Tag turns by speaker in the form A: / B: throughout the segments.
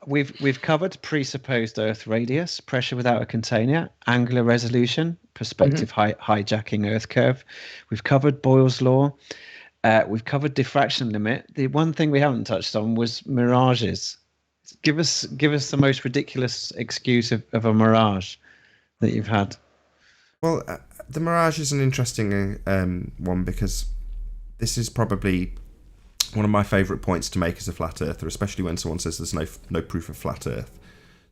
A: We've covered presupposed Earth radius, pressure without a container, angular resolution, perspective hijacking Earth curve. We've covered Boyle's law. We've covered diffraction limit. The one thing we haven't touched on was mirages. Give us the most ridiculous excuse of a mirage that you've had.
B: Well, the mirage is an interesting one, because this is probably one of my favourite points to make as a flat earther, especially when someone says there's no proof of flat earth.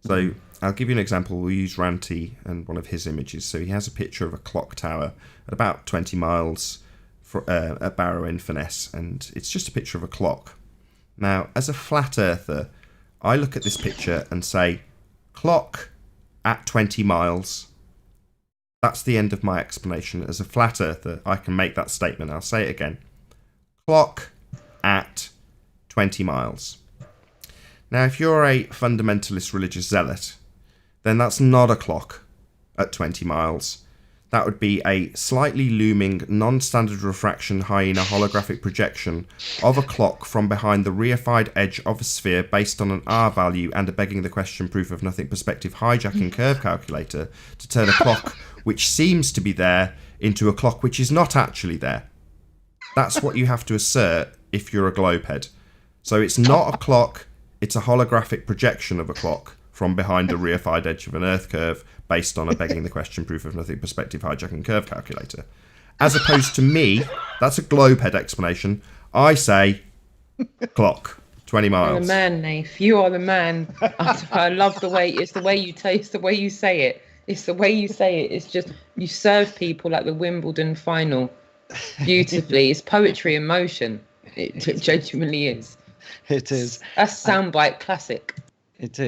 B: So I'll give you an example. We'll use Ranty and one of his images. So he has a picture of a clock tower at about 20 miles at Barrow-in-Furness, and it's just a picture of a clock. Now, as a flat earther, I look at this picture and say, clock at 20 miles. That's the end of my explanation. As a flat earther, I can make that statement. I'll say it again. Clock at 20 miles. Now, if you're a fundamentalist religious zealot, then that's not a clock at 20 miles. That would be a slightly looming, non-standard refraction Hyena holographic projection of a clock from behind the reified edge of a sphere based on an R value and a begging the question proof of nothing perspective hijacking curve calculator to turn a clock which seems to be there into a clock which is not actually there. That's what you have to assert if you're a globehead. So it's not a clock, it's a holographic projection of a clock from behind the reified edge of an Earth curve based on a begging the question proof of nothing perspective hijacking curve calculator. As opposed to me, that's a globehead explanation. I say clock, 20 miles.
C: You're the man, Nath. You are the man. I love the way it's the way you it's the way you say it. It's the way you say it. It's just you serve people like the Wimbledon final beautifully. It's poetry in motion. It genuinely is.
A: It is.
C: That's soundbite classic.
A: It is.